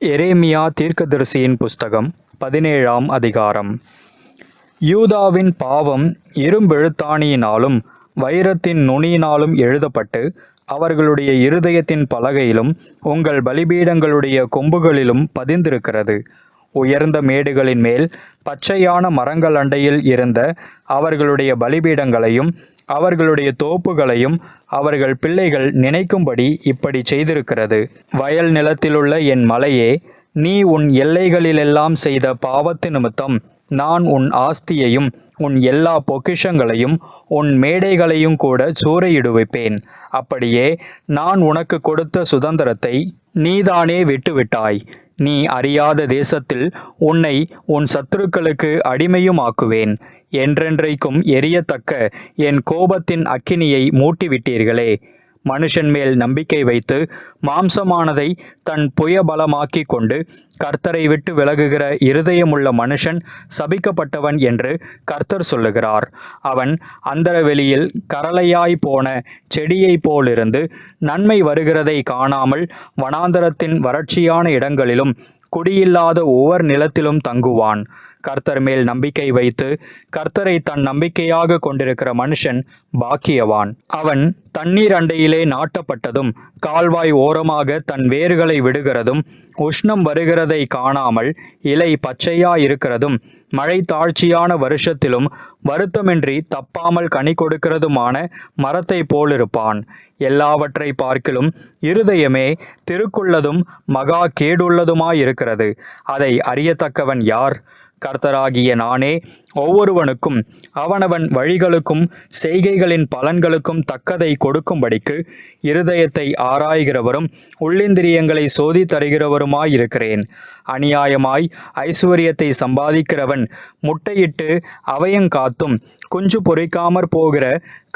எரேமியா தீர்க்கதரிசியின் புஸ்தகம் 17ஆம் அதிகாரம். யூதாவின் பாவம் இரும்பெழுத்தாணியினாலும் வைரத்தின் நுனியினாலும் எழுதப்பட்டு அவர்களுடைய இருதயத்தின் பலகையிலும் உங்கள் பலிபீடங்களுடைய கொம்புகளிலும் பதிந்திருக்கிறது. உயர்ந்த மேடுகளின் மேல் பச்சையான மரங்கள் அண்டையில் இருந்த அவர்களுடைய பலிபீடங்களையும் அவர்களுடைய தோப்புகளையும் அவர்கள் பிள்ளைகள் நினைக்கும்படி இப்படி செய்திருக்கிறது. வயல் நிலத்திலுள்ள என் மலையே, நீ உன் எல்லைகளிலெல்லாம் செய்த பாவத்து நிமித்தம் நான் உன் ஆஸ்தியையும் உன் எல்லா பொக்கிஷங்களையும் உன் மேடைகளையும் கூட சூறையிடுவிப்பேன். அப்படியே நான் உனக்கு கொடுத்த சுதந்திரத்தை நீதானே விட்டுவிட்டாய். நீ அறியாத தேசத்தில் உன்னை உன் சத்துருக்களுக்கு அடிமையுமாக்குவேன். என்றென்றைக்கும் எரியத்தக்க என் கோபத்தின் அக்கினியை மூட்டிவிட்டீர்களே. மனுஷன் மேல் நம்பிக்கை வைத்து மாம்சமானதை தன் புயபலமாக்கி கொண்டு கர்த்தரை விட்டு விலகுகிற இருதயமுள்ள மனுஷன் சபிக்கப்பட்டவன் என்று கர்த்தர் சொல்லுகிறார். அவன் அந்தரவெளியில் கரளையாய் போன செடியைப் போலிருந்து நன்மை வருகிறதை காணாமல் வனாந்தரத்தின் வறட்சியான இடங்களிலும் குடியில்லாத ஒவ்வொரு நிலத்திலும் தங்குவான். கர்த்தர் மேல் நம்பிக்கை வைத்து கர்த்தரை தன் நம்பிக்கையாக கொண்டிருக்கிற மனுஷன் பாக்கியவான். அவன் தண்ணீர் அண்டையிலே நாட்டப்பட்டதும் கால்வாய் ஓரமாக தன் வேர்களை விடுகிறதும் உஷ்ணம் வருகிறதை காணாமல் இலை பச்சையாயிருக்கிறதும் மழை தாழ்ச்சியான வருஷத்திலும் வருத்தமின்றி தப்பாமல் கனி கொடுக்கிறதுமான மரத்தை போலிருப்பான். எல்லாவற்றை பார்க்கிலும் இருதயமே திருக்குள்ளதும் மகா கேடுள்ளதுமாயிருக்கிறது. அதை அறியத்தக்கவன் யார்? கர்த்தராகிய நானே ஒவ்வொருவனுக்கும் அவனவன் வழிகளுக்கும் செய்கைகளின் பலன்களுக்கும் தக்கதை கொடுக்கும்படிக்கு இருதயத்தை ஆராய்கிறவரும் உள்ளிந்திரியங்களை சோதி தருகிறவருமாயிருக்கிறேன். அநியாயமாய் ஐசுவரியத்தை சம்பாதிக்கிறவன் முட்டையிட்டு அவயங்காத்தும் குஞ்சு பொறிக்காமற் போகிற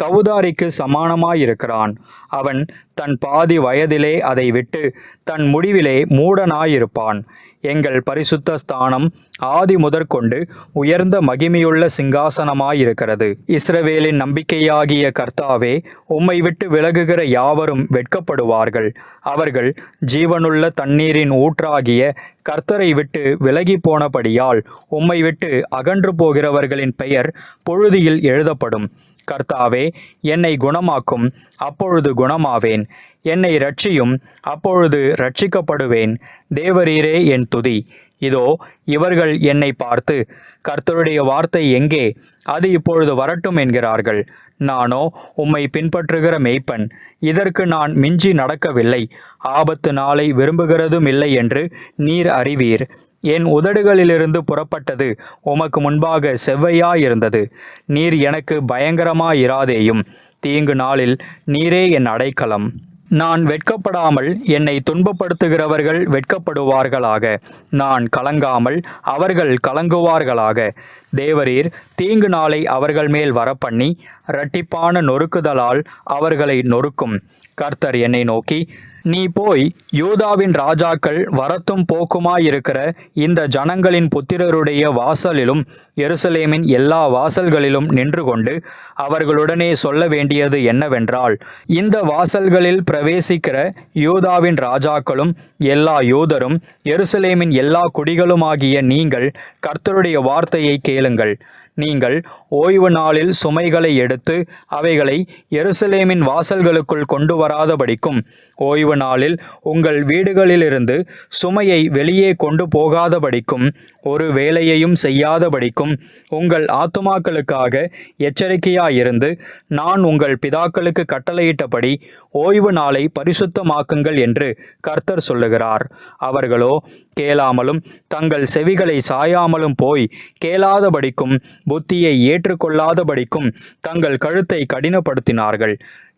கவுதாரிக்கு சமானமாயிருக்கிறான். அவன் தன் பாதி வயதிலே அதை விட்டு தன் முடிவிலே மூடனாயிருப்பான். எங்கள் பரிசுத்த ஸ்தானம் ஆதி முதற்கொண்டு உயர்ந்த மகிமையுள்ள சிங்காசனமாயிருக்கிறது. இஸ்ரவேலின் நம்பிக்கையாகிய கர்த்தாவே, உம்மை விட்டு விலகுகிற யாவரும் வெட்கப்படுவார்கள். அவர்கள் ஜீவனுள்ள தண்ணீரின் ஊற்றாகிய கர்த்தரை விட்டு விலகி போனபடியால் உம்மை விட்டு அகன்று போகிறவர்களின் பெயர் புழுதியில் எழுதப்படும். கர்த்தாவே, என்னை குணமாக்கும், அப்பொழுது குணமாவேன். என்னை இரட்சியும், அப்பொழுது இரட்சிக்கப்படுவேன். தேவரீரே என் துதி. இதோ இவர்கள் என்னை பார்த்து, கர்த்தருடைய வார்த்தை எங்கே? அது இப்பொழுது வரட்டும் என்கிறார்கள். நானோ உம்மை பின்பற்றுகிற மேய்ப்பன். இதற்கு நான் மிஞ்சி நடக்கவில்லை. ஆபத்து நாளை விரும்புகிறதும் இல்லை என்று நீர் அறிவீர். என் உதடுகளிலிருந்து புறப்பட்டது உமக்கு முன்பாக செவ்வையாயிருந்தது. நீர் எனக்கு பயங்கரமாயிராதேயும். தீங்கு நாளில் நீரே என் அடைக்கலம். நான் வெட்கப்படாமல் என்னை துன்பப்படுத்துகிறவர்கள் வெட்கப்படுவார்களாக. நான் கலங்காமல் அவர்கள் கலங்குவார்களாக. தேவரீர் தீங்கு நாளை அவர்கள் மேல் வரப்பண்ணி இரட்டிப்பான நொறுக்குதலால் அவர்களை நொறுக்கும். கர்த்தர் என்னை நோக்கி, நீ போய் யூதாவின் ராஜாக்கள் வரத்தும் போக்குமாயிருக்கிற இந்த ஜனங்களின் புத்திரருடைய வாசலிலும் எருசலேமின் எல்லா வாசல்களிலும் நின்று கொண்டு அவர்களுடனே சொல்ல வேண்டியது என்னவென்றால், இந்த வாசல்களில் பிரவேசிக்கிற யூதாவின் ராஜாக்களும் எல்லா யூதரும் எருசலேமின் எல்லா குடிகளுமாகிய நீங்கள் கர்த்தருடைய வார்த்தையை கேளுங்கள். நீங்கள் ஓய்வு நாளில் சுமைகளை எடுத்து அவைகளை எருசலேமின் வாசல்களுக்குள் கொண்டு வராதபடிக்கும், ஓய்வு நாளில் உங்கள் வீடுகளிலிருந்து சுமையை வெளியே கொண்டு போகாதபடிக்கும், ஒரு வேலையையும் செய்யாதபடிக்கும் உங்கள் ஆத்துமாக்களுக்காக எச்சரிக்கையாயிருந்து நான் உங்கள் பிதாக்களுக்கு கட்டளையிட்டபடி ஓய்வு நாளை பரிசுத்தமாக்குங்கள் என்று கர்த்தர் சொல்லுகிறார். அவர்களோ கேளாமலும் தங்கள் செவிகளை சாயாமலும் போய் கேளாதபடிக்கும் புத்தியை ஏற்றுக்கொள்ளாதபடிக்கும் தங்கள் கழுத்தை கடினப்படுத்தினார்கள்.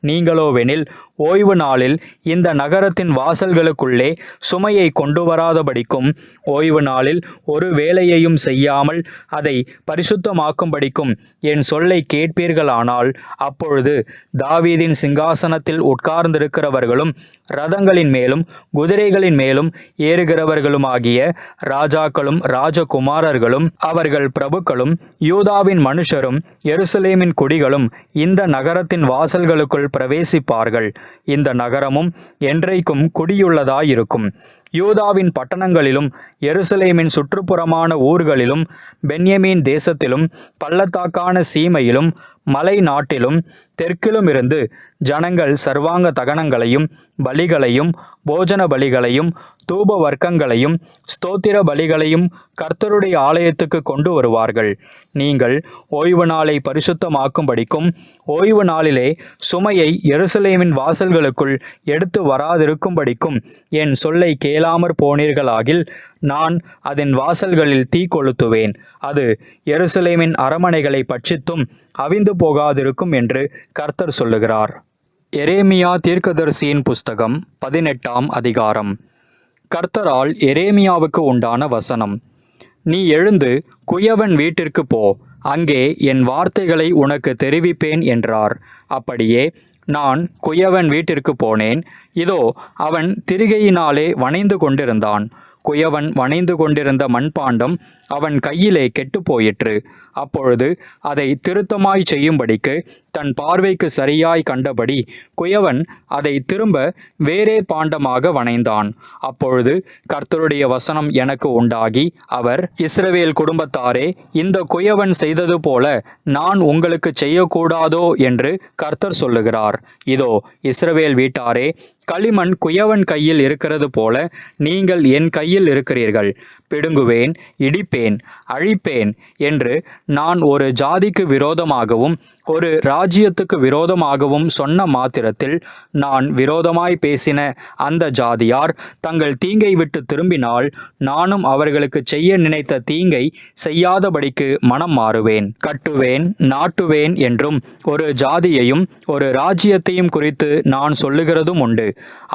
நீங்களோவெனில் ஓய்வு நாளில் இந்த நகரத்தின் வாசல்களுக்குள்ளே சுமையை கொண்டு வராதபடிக்கும், ஓய்வு நாளில் ஒரு வேலையையும் செய்யாமல் அதை பரிசுத்தமாக்கும்படிக்கும் என் சொல்லை கேட்பீர்களானால், அப்பொழுது தாவீதின் சிங்காசனத்தில் உட்கார்ந்திருக்கிறவர்களும் இரதங்களின் மேலும் குதிரைகளின் மேலும் ஏறுகிறவர்களுமாகிய ராஜாக்களும் ராஜகுமாரர்களும் அவர்கள் பிரபுக்களும் யூதாவின் மனுஷரும் எருசலேமின் குடிகளும் இந்த நகரத்தின் வாசல்களுக்குள் பிரவேசிப்பார்கள். இந்த நகரமும் என்றைக்கும் குடியுள்ளதாயிருக்கும். யூதாவின் பட்டணங்களிலும் எருசலேமின் சுற்றுப்புறமான ஊர்களிலும் பென்யமீன் தேசத்திலும் பள்ளத்தாக்கான சீமையிலும் மலை நாட்டிலும் தெற்கிலுமிருந்து ஜனங்கள் சர்வாங்க தகனங்களையும் பலிகளையும் போஜன பலிகளையும் தூப வர்க்கங்களையும் ஸ்தோத்திர பலிகளையும் கர்த்தருடைய ஆலயத்துக்கு கொண்டு வருவார்கள். நீங்கள் ஓய்வு நாளை பரிசுத்தமாக்கும்படிக்கும் ஓய்வு நாளிலே சுமையை எருசலேமின் வாசல்களுக்குள் எடுத்து வராதிருக்கும்படிக்கும் என் சொல்லை கேளாமற் போனீர்களாகில் நான் அதன் வாசல்களில் தீ கொளுத்துவேன். அது எருசலேமின் அரமனைகளை பட்சித்தும் அவிந்து போகாதிருக்கும் என்று கர்த்தர் சொல்லுகிறார். எரேமியா தீர்க்கதரிசியின் புஸ்தகம் 18ஆம் அதிகாரம். கர்த்தரால் எரேமியாவுக்கு உண்டான வசனம். நீ எழுந்து குயவன் வீட்டிற்கு போ, அங்கே என் வார்த்தைகளை உனக்கு தெரிவிப்பேன் என்றார். அப்படியே நான் குயவன் வீட்டிற்கு போனேன். இதோ அவன் திரிகையினாலே வணைந்து கொண்டிருந்தான். குயவன் வணைந்து கொண்டிருந்த மண்பாண்டம் அவன் கையிலே கெட்டு போயிற்று. அப்பொழுது அதை திருத்தமாய் செய்யும்படிக்கு தன் பார்வைக்கு சரியாய் கண்டபடி குயவன் அதை திரும்ப வேறே பாண்டமாக வணைந்தான். அப்பொழுது கர்த்தருடைய வசனம் எனக்கு உண்டாகி, அவர், இஸ்ரவேல் குடும்பத்தாரே, இந்த குயவன் செய்தது போல நான் உங்களுக்கு செய்யக்கூடாதோ என்று கர்த்தர் சொல்லுகிறார். இதோ இஸ்ரவேல் வீட்டாரே, களிமண் குயவன் கையில் இருக்கிறது போல நீங்கள் என் கையில் இருக்கிறீர்கள். பிடுங்குவேன், இடிப்பேன், அழிப்பேன் என்று நான் ஒரு ஜாதிக்கு விரோதமாகவும் ஒரு ராஜ்யத்துக்கு விரோதமாகவும் சொன்ன மாத்திரத்தில் நான் விரோதமாய் பேசின அந்த ஜாதியார் தங்கள் தீங்கை விட்டு திரும்பினால் நானும் அவர்களுக்கு செய்ய நினைத்த தீங்கை செய்யாதபடிக்கு மனம் மாறுவேன். கட்டுவேன், நாட்டுவேன் என்றும் ஒரு ஜாதியையும் ஒரு ராஜ்யத்தையும் குறித்து நான் சொல்லுகிறதும் உண்டு.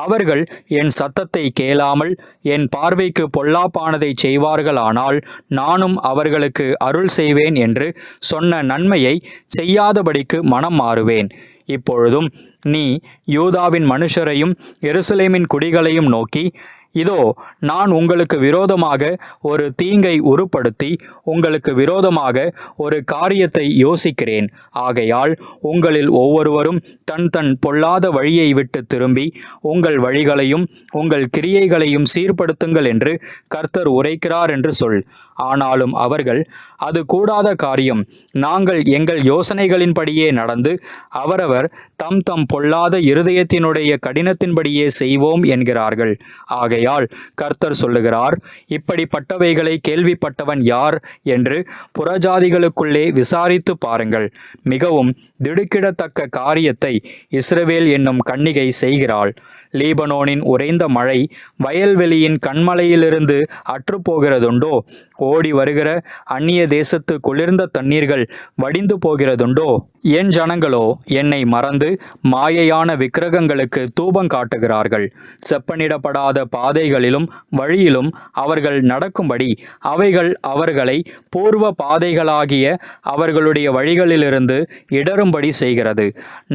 அவர்கள் என் சத்தத்தை கேளாமல் என் பார்வைக்கு பொல்லாப்பானதை செய்வார்களானால் நானும் அவர்களுக்கு அருள் செய்வேன் என்று சொன்ன நன்மையை செய்யாதபடிக்கு மனம் மாறுவேன். இப்பொழுதும் நீ யூதாவின் மனுஷரையும் எருசலேமின் குடிகளையும் நோக்கி, இதோ நான் உங்களுக்கு விரோதமாக ஒரு தீங்கை உருப்படுத்தி உங்களுக்கு விரோதமாக ஒரு காரியத்தை யோசிக்கிறேன். ஆகையால் உங்களில் ஒவ்வொருவரும் தன் தன் பொல்லாத வழியை விட்டு திரும்பி உங்கள் வழிகளையும் உங்கள் கிரியைகளையும் சீர்படுத்துங்கள் என்று கர்த்தர் உரைக்கிறார் என்று சொல். ஆனாலும் அவர்கள், அது கூடாத காரியம், நாங்கள் எங்கள் யோசனைகளின்படியே நடந்து அவரவர் தம் தம் பொல்லாத இருதயத்தினுடைய கடினத்தின்படியே செய்வோம் என்கிறார்கள். ஆகையால் கர்த்தர் சொல்லுகிறார், இப்படிப்பட்டவைகளை கேள்விப்பட்டவன் யார் என்று புறஜாதிகளுக்குள்ளே விசாரித்து பாருங்கள். மிகவும் திடுக்கிடத்தக்க காரியத்தை இஸ்ரவேல் என்னும் கன்னிகை செய்கிறாள். லீபனோனின் உறைந்த மழை வயல்வெளியின் கண்மலையிலிருந்து அற்றுப்போகிறதுண்டோ? ஓடி வருகிற அந்நிய தேசத்து குளிர்ந்த தண்ணீர்கள் வடிந்து போகிறதுண்டோ? என் ஜனங்களோ என்னை மறந்து மாயையான விக்கிரகங்களுக்கு தூபம் காட்டுகிறார்கள். செப்பனிடப்படாத பாதைகளிலும் வழியிலும் அவர்கள் நடக்கும்படி அவைகள் அவர்களை பூர்வ பாதைகளாகிய அவர்களுடைய வழிகளிலிருந்து இடரும்படி செய்கிறது.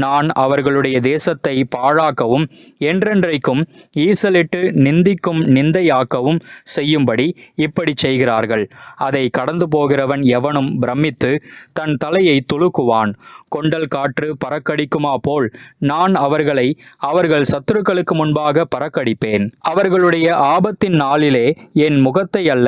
நான் அவர்களுடைய தேசத்தை பாழாக்கவும் என்றென்றைக்கும் ஈசலிட்டு நிந்திக்கும் நிந்தையாக்கவும் செய்யும்படி இப்படி செய்கிறார்கள். அதை கடந்து போகிறவன் எவனும் பிரமித்து தன் தலையை துலுக்குவான். கொண்டல் காற்று பறக்கடிக்குமா போல் நான் அவர்களை அவர்கள் சத்துருக்களுக்கு முன்பாக பறக்கடிப்பேன். அவர்களுடைய ஆபத்தின் நாளிலே என் முகத்தை அல்ல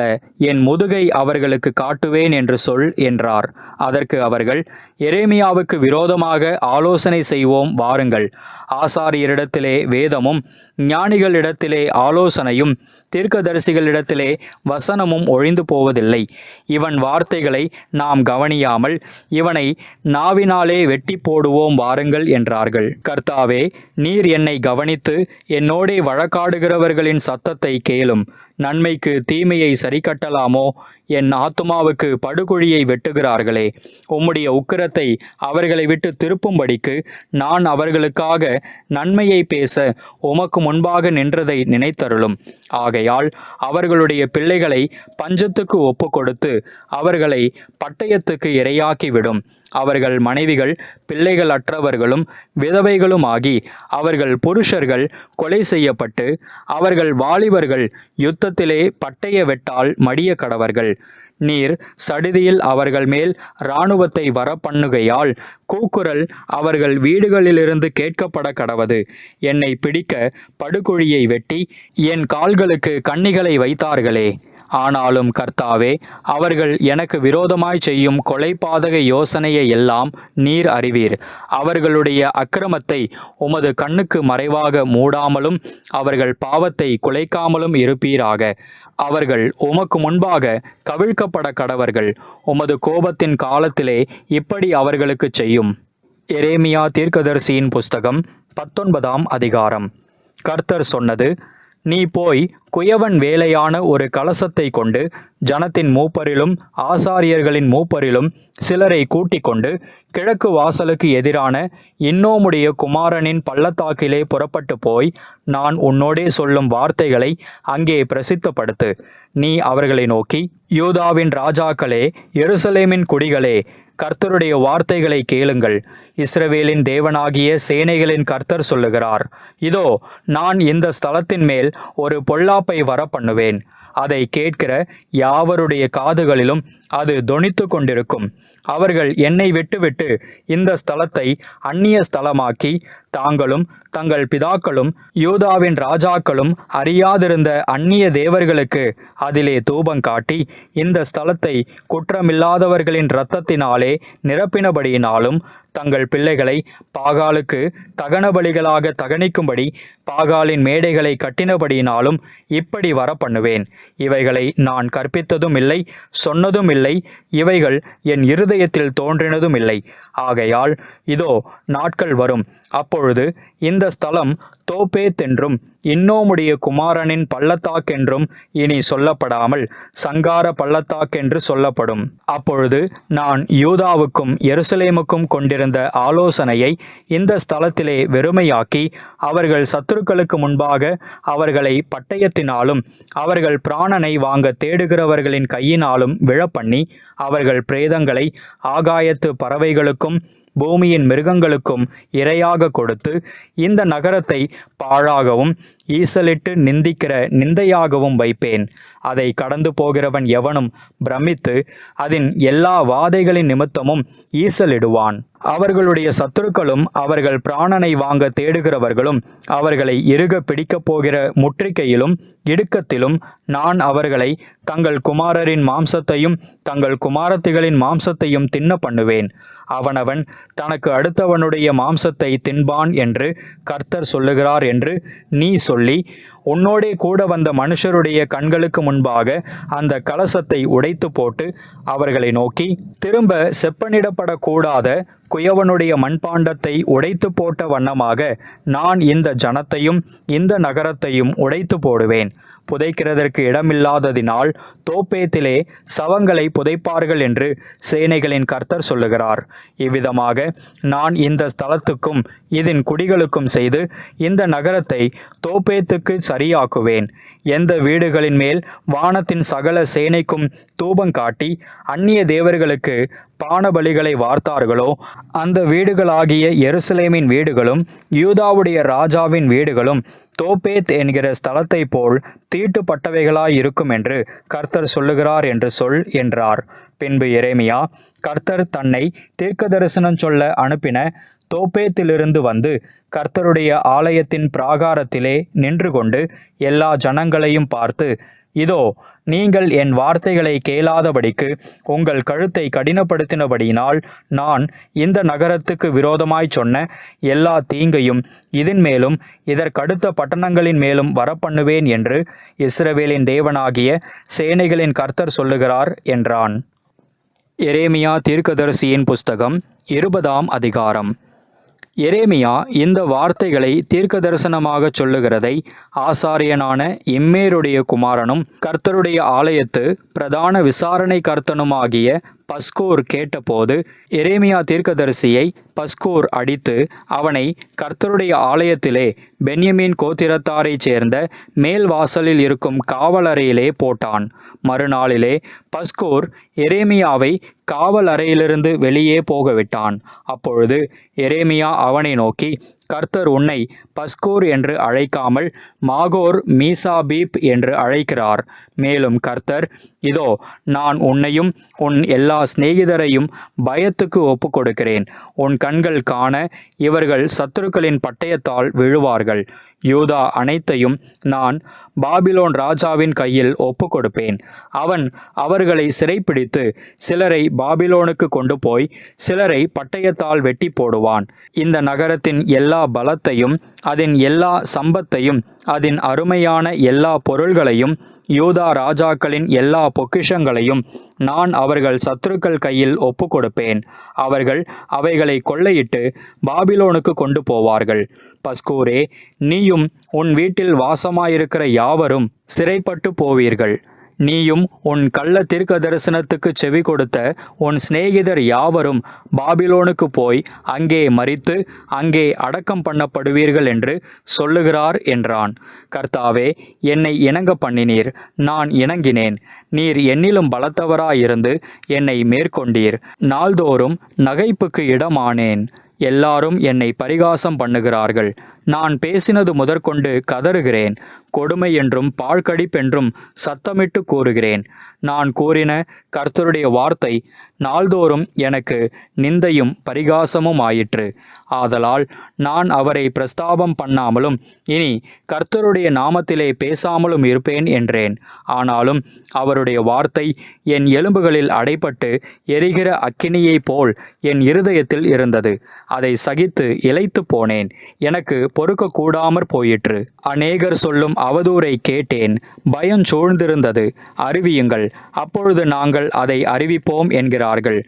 என் முதுகை அவர்களுக்கு காட்டுவேன் என்று சொல் என்றார். அதற்கு அவர்கள், எரேமியாவுக்கு விரோதமாக ஆலோசனை செய்வோம் வாருங்கள். ஆசாரியரிடத்திலே வேதமும் ஞானிகளிடத்திலே ஆலோசனையும் தீர்க்கதரிசிகளிடத்திலே வசனமும் ஒழிந்து போவதில்லை. இவன் வார்த்தைகளை நாம் கவனியாமல் இவனை நாவினாலே வெட்டி போடுவோம் வாருங்கள் என்றார்கள். கர்த்தாவே, நீர் என்னை கவனித்து என்னோடே வழக்காடுகிறவர்களின் சத்தத்தை கேளும். நன்மைக்கு தீமையை சரிக்கட்டலாமோ? என் ஆத்துமாவுக்கு படுகுழியை வெட்டுகிறார்களே. உம்முடைய உக்கிரத்தை அவர்களை விட்டு திருப்பும்படிக்கு நான் அவர்களுக்காக நன்மையை பேச உமக்கு முன்பாக நின்றதை நினைத்தருளும். ஆகையால் அவர்களுடைய பிள்ளைகளை பஞ்சத்துக்கு ஒப்பு கொடுத்து அவர்களை பட்டயத்துக்கு இரையாக்கிவிடும். அவர்கள் மனைவிகள் பிள்ளைகள் அற்றவர்களும் விதவைகளுமாகி அவர்கள் புருஷர்கள் கொலை செய்யப்பட்டு அவர்கள் வாலிபர்கள் யுத்தத்திலே பட்டய வெட்டால் மடிய கடவர்கள். நீர் சடிதியில் அவர்கள் மேல் இராணுவத்தை வரப்பண்ணுகையால் கூக்குரல் அவர்கள் வீடுகளிலிருந்து கேட்கப்பட கடவது. என்னை பிடிக்க படுகுழியை வெட்டி என் கால்களுக்கு கண்ணிகளை வைத்தார்களே. ஆனாலும் கர்த்தாவே, அவர்கள் எனக்கு விரோதமாய் செய்யும் கொலைபாதக யோசனையை எல்லாம் நீர் அறிவீர். அவர்களுடைய அக்கிரமத்தை உமது கண்ணுக்கு மறைவாக மூடாமலும் அவர்கள் பாவத்தை குலைக்காமலும் இருப்பீராக. அவர்கள் உமக்கு முன்பாக கவிழ்க்கப்பட கடவர்கள். உமது கோபத்தின் காலத்திலே இப்படி அவர்களுக்கு செய்யும். எரேமியா தீர்க்கதரிசியின் புஸ்தகம் 19ஆம் அதிகாரம். கர்த்தர் சொன்னது: நீ போய் குயவன் வேலையான ஒரு கலசத்தை கொண்டு ஜனத்தின் மூப்பரிலும் ஆசாரியர்களின் மூப்பரிலும் சிலரை கூட்டிக் கொண்டு கிழக்கு வாசலுக்கு எதிரான இன்னோமுடைய குமாரனின் பள்ளத்தாக்கிலே புறப்பட்டு போய் நான் உன்னோடே சொல்லும் வார்த்தைகளை அங்கே பிரசித்தப்படுத்து. நீ அவர்களை நோக்கி, யூதாவின் ராஜாக்களே, எருசலேமின் குடிகளே, கர்த்தருடைய வார்த்தைகளை கேளுங்கள். இஸ்ரவேலின் தேவனாகிய சேனைகளின் கர்த்தர் சொல்லுகிறார்: இதோ, நான் இந்த ஸ்தலத்தின் மேல் ஒரு பொல்லாப்பை வரப்பண்ணுவேன். அதை கேட்கிற யாவருடைய காதுகளிலும் அது தொனித்து கொண்டிருக்கும். அவர்கள் என்னை விட்டுவிட்டு இந்த ஸ்தலத்தை அந்நிய ஸ்தலமாக்கி தாங்களும் தங்கள் பிதாக்களும் யூதாவின் ராஜாக்களும் அறியாதிருந்த அந்நிய தேவர்களுக்கு அதிலே தூபம் காட்டி இந்த ஸ்தலத்தை குற்றமில்லாதவர்களின் இரத்தத்தினாலே நிரப்பினபடியினாலும் தங்கள் பிள்ளைகளை பாகாலுக்கு தகன பலிகளாக தகனிக்கும்படி பாகாலின் மேடைகளை கட்டினபடியினாலும் இப்படி வரப்பண்ணுவேன். இவைகளை நான் கற்பித்ததும் இல்லை, சொன்னதும் இல்லை. இவைகள் என் இருதயத்தில் தோன்றினதும் இல்லை. ஆகையால் இதோ, நாட்கள் வரும், அப்பொழுது இந்த ஸ்தலம் தோப்பேத் என்றும் இன்னோமுடைய குமாரனின் பள்ளத்தாக்கென்றும் இனி சொல்லப்படாமல் சங்கார பள்ளத்தாக்கென்று சொல்லப்படும். அப்பொழுது நான் யூதாவுக்கும் எருசலேமுக்கும் கொண்டிருந்த ஆலோசனையை இந்த ஸ்தலத்திலே வெறுமையாக்கி அவர்கள் சத்துருக்களுக்கு முன்பாக அவர்களை பட்டயத்தினாலும் அவர்கள் பிராணனை வாங்க தேடுகிறவர்களின் கையினாலும் விழப்பண்ணி அவர்கள் பிரேதங்களை ஆகாயத்து பறவைகளுக்கும் பூமியின் மிருகங்களுக்கும் இரையாக கொடுத்து இந்த நகரத்தை பாழாகவும் ஈசலிட்டு நிந்திக்கிற நிந்தையாகவும் வைப்பேன். அதை கடந்து போகிறவன் எவனும் பிரமித்து அதன் எல்லா வாதைகளின் நிமித்தமும் ஈசலிடுவான். அவர்களுடைய சத்துருக்களும் அவர்கள் பிராணனை வாங்க தேடுகிறவர்களும் அவர்களை இறுக பிடிக்கப் போகிற முற்றுகையிலும் இடுக்கத்திலும் நான் அவர்களை தங்கள் குமாரரின் மாம்சத்தையும் தங்கள் குமாரத்திகளின் மாம்சத்தையும் தின்ன பண்ணுவேன். அவனவன் தனக்கு அடுத்தவனுடைய மாம்சத்தை தின்பான் என்று கர்த்தர் சொல்லுகிறார் என்று நீ சொல்லி உன்னோடே கூட வந்த மனுஷருடைய கண்களுக்கு முன்பாக அந்த கலசத்தை உடைத்து போட்டு அவர்களை நோக்கி, திரும்ப செப்பனிடப்படக்கூடாத குயவனுடைய மண்பாண்டத்தை உடைத்து போட்ட வண்ணமாக நான் இந்த ஜனத்தையும் இந்த நகரத்தையும் உடைத்து போடுவேன். புதைக்கிறதற்கு இடமில்லாததினால் தோப்பேத்திலே சவங்களை புதைப்பார்கள் என்று சேனைகளின் கர்த்தர் சொல்லுகிறார். இவ்விதமாக நான் இந்த ஸ்தலத்துக்கும் இதன் குடிகளுக்கும் செய்து இந்த நகரத்தை தோப்பேத்துக்கு சரியாக்குவேன். எந்த வீடுகளின் மேல் வானத்தின் சகல சேனைக்கும் தூபம் காட்டி அந்நிய தேவர்களுக்கு பானபலிகளை வார்த்தார்களோ அந்த வீடுகளாகிய எருசலேமின் வீடுகளும் யூதாவுடைய ராஜாவின் வீடுகளும் தோப்பேத் என்கிற ஸ்தலத்தை போல் தீட்டுப்பட்டவைகளாயிருக்கும் என்று கர்த்தர் சொல்லுகிறார் என்று சொல் என்றார். பின்பு எரேமியா கர்த்தர் தன்னை தீர்க்கதரிசனம் சொல்ல அனுப்பின தோப்பேத்திலிருந்து வந்து கர்த்தருடைய ஆலயத்தின் பிராகாரத்திலே நின்று கொண்டு எல்லா ஜனங்களையும் பார்த்து, இதோ, நீங்கள் என் வார்த்தைகளை கேளாதபடிக்கு உங்கள் கழுத்தை கடினப்படுத்தினபடியினால் நான் இந்த நகரத்துக்கு விரோதமாய் சொன்ன எல்லா தீங்கையும் இதன் மேலும் இதற்கடுத்த பட்டணங்களின் மேலும் வரப்பண்ணுவேன் என்று இஸ்ரவேலின் தேவனாகிய சேனைகளின் கர்த்தர் சொல்லுகிறார் என்றான். எரேமியா தீர்க்கதரிசியின் புஸ்தகம் 20ஆம் அதிகாரம். எரேமியா இந்த வார்த்தைகளை தீர்க்கதரிசனமாக சொல்லுகிறதை ஆசாரியனான இம்மேருடைய குமாரனும் கர்த்தருடைய ஆலயத்து பிரதான விசாரணை கர்த்தனுமாகிய பஸ்கூர் கேட்டபோது எரேமியா தீர்க்கதரிசியை பஸ்கூர் அடித்து அவனை கர்த்தருடைய ஆலயத்திலே பென்யமீன் கோத்திரத்தாரைச் சேர்ந்த மேல் வாசலில் இருக்கும் காவலறையிலே போட்டான். மறுநாளிலே பஸ்கூர் எரேமியாவை காவல் அறையிலிருந்து வெளியே போகவிட்டான். அப்பொழுது எரேமியா அவனை நோக்கி, கர்த்தர் உன்னை பஸ்கூர் என்று அழைக்காமல் மாகோர் மீசாபீப் என்று அழைக்கிறார். மேலும் கர்த்தர், இதோ நான் உன்னையும் உன் எல்லா சிநேகிதரையும் பயத்துக்கு ஒப்புக்கொடுக்கிறேன். உன் கண்கள் காண இவர்கள் சத்துருக்களின் பட்டயத்தால் விழுவார்கள். யூதா அனைத்தையும் நான் பாபிலோன் ராஜாவின் கையில் ஒப்புக்கொடுப்பேன். அவன் அவர்களை சிறைப்பிடித்து சிலரை பாபிலோனுக்கு கொண்டு போய் சிலரை பட்டயத்தால் வெட்டி போடுவான். இந்த நகரத்தின் எல்லா பலத்தையும் அதன் எல்லா சம்பத்தையும் அதன் அருமையான எல்லா பொருள்களையும் யூதா ராஜாக்களின் எல்லா பொக்கிஷங்களையும் நான் அவர்கள் சத்துருக்கள் கையில் ஒப்புக்கொடுப்பேன். அவர்கள் அவைகளை கொள்ளையிட்டு பாபிலோனுக்கு கொண்டு போவார்கள். பஸ்கூரே, நீயும் உன் வீட்டில் வாசமாயிருக்கிற யாவரும் சிறைப்பட்டு போவீர்கள். நீயும் உன் கள்ள தீர்க்க தரிசனத்துக்கு செவி கொடுத்த உன் சிநேகிதர் யாவரும் பாபிலோனுக்கு போய் அங்கே மரித்து அங்கே அடக்கம் பண்ணப்படுவீர்கள் என்று சொல்லுகிறார் என்றான். கர்த்தாவே, என்னை இணங்க பண்ணினீர், நான் இணங்கினேன். நீர் என்னிலும் பலத்தவராயிருந்து என்னை மேற்கொண்டீர். நாள்தோறும் நகைப்புக்கு இடமானேன். எல்லாரும் என்னை பரிகாசம் பண்ணுகிறார்கள். நான் பேசினது முதற்கொண்டு கதறுகிறேன். கொடுமை என்றும் பாழ்கடிப்பென்றும் சத்தமிட்டு கூறுகிறேன். நான் கூறின கர்த்தருடைய வார்த்தை நாள்தோறும் எனக்கு நிந்தையும் பரிகாசமும் ஆயிற்று. ஆதலால் நான் அவரை பிரஸ்தாபம் பண்ணாமலும் இனி கர்த்தருடைய நாமத்திலே பேசாமலும் இருப்பேன் என்றேன். ஆனாலும் அவருடைய வார்த்தை என் எலும்புகளில் அடைபட்டு எரிகிற அக்கினியைப் போல் என் இருதயத்தில் இருந்தது. அதை சகித்து இளைத்து போனேன். எனக்கு பொறுக்கக்கூடாமற் போயிற்று. அநேகர் சொல்லும் அவதூறை கேட்டேன். பயம் சூழ்ந்திருந்தது. அறிவியுங்கள், அப்பொழுது நாங்கள் அதை அறிவிப்போம் என்கிறார்கள்.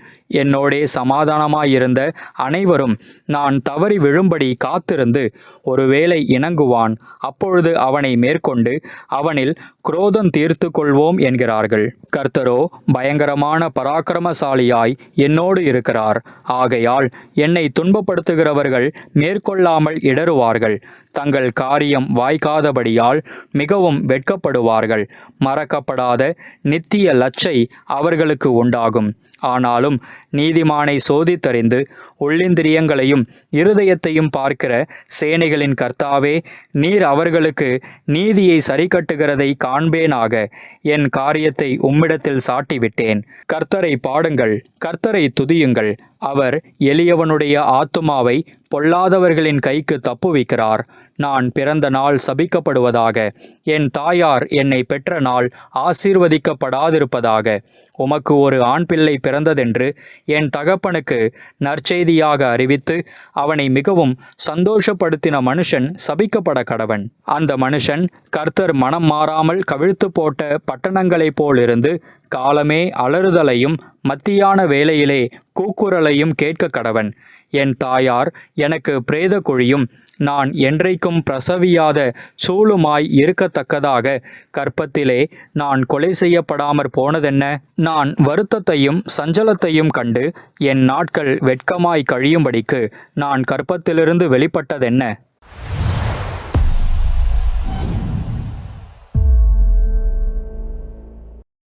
என்னோடே சமாதானமாயிருந்த அனைவரும் நான் தவறி விழும்படி காத்திருந்து ஒருவேளை இணங்குவான், அப்பொழுது அவனை மேற்கொண்டு அவனில் குரோதம் தீர்த்து கொள்வோம் என்கிறார்கள். கர்த்தரோ பயங்கரமான பராக்கிரமசாலியாய் என்னோடு இருக்கிறார். ஆகையால் என்னை துன்பப்படுத்துகிறவர்கள் மேற்கொள்ளாமல் இடறுவார்கள். தங்கள் காரியம் வாய்க்காதபடியால் மிகவும் வெட்கப்படுவார்கள். மறக்கப்படாத நித்திய லட்சை அவர்களுக்கு உண்டாகும். ஆனாலும் நீதிமானை சோதித்தறிந்து உள்ளிந்திரியங்களையும் இருதயத்தையும் பார்க்கிற சேனைகளின் கர்த்தாவே, நீர் அவர்களுக்கு நீதியை சரிக்கட்டுகிறதை காண்பேனாக. என் காரியத்தை உம்மிடத்தில் சாட்டிவிட்டேன். கர்த்தரை பாடுங்கள், கர்த்தரை துதியுங்கள். அவர் எளியவனுடைய ஆத்துமாவை பொல்லாதவர்களின் கைக்கு தப்புவிக்கிறார். நான் பிறந்த நாள் சபிக்கப்படுவதாக. என் தாயார் என்னை பெற்ற நாள் ஆசீர்வதிக்கப்படாதிருப்பதாக. உமக்கு ஒரு ஆண் பிள்ளை பிறந்ததென்று என் தகப்பனுக்கு நற்செய்தியாக அறிவித்து அவனை மிகவும் சந்தோஷப்படுத்தின மனுஷன் சபிக்கப்பட கடவன். அந்த மனுஷன் கர்த்தர் மனம் மாறாமல் கவிழ்த்து போட்ட பட்டணங்களைப் போலிருந்து காலமே அலறுதலையும் மத்தியான வேளையிலே கூக்குரலையும் கேட்க கடவன். என் தாயார் எனக்கு பிரேத குழியும் நான் என்றைக்கும் பிரசவியாத சூளுமாய் இருக்கத்தக்கதாக கற்பத்திலே நான் கொலை செய்யப்படாமற் போனதென்ன? நான் வருத்தத்தையும் சஞ்சலத்தையும் கண்டு என் நாட்கள் வெட்கமாய் கழியும்படிக்கு நான் கற்பத்திலிருந்து வெளிப்பட்டதென்ன?